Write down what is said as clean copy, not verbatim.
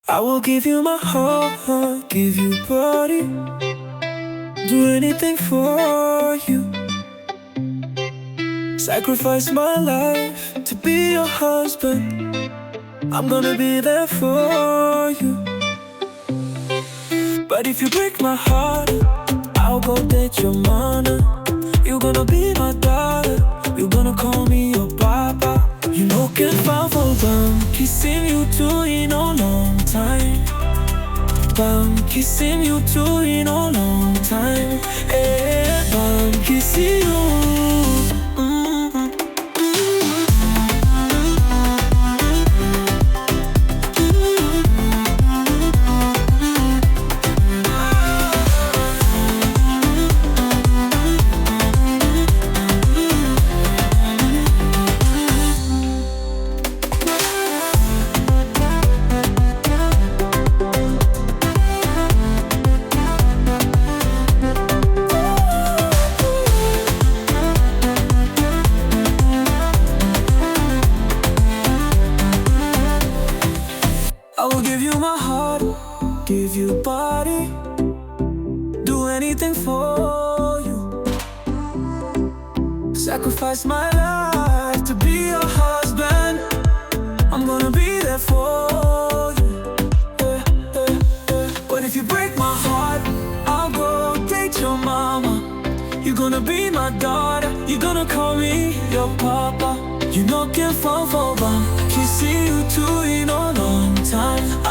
I will give you my heart, give you body, do anything for you. Sacrifice my life to be your husband. I'm gonna be there for you. But if you break my heart, I'll go date your mama. You're gonna be my daughter, you're gonna call me your papa. You know can fall for Kisim you too in a long time. Kisim you too in a long time. Kisim you. I will give you my heart, give you body, do anything for you. Sacrifice my life to be your husband. I'm gonna be there for you. But if you break my heart, I'll go date your mama. You're gonna be my daughter, you're gonna call me your papa. You know can't fall for Kissing you too in a long time.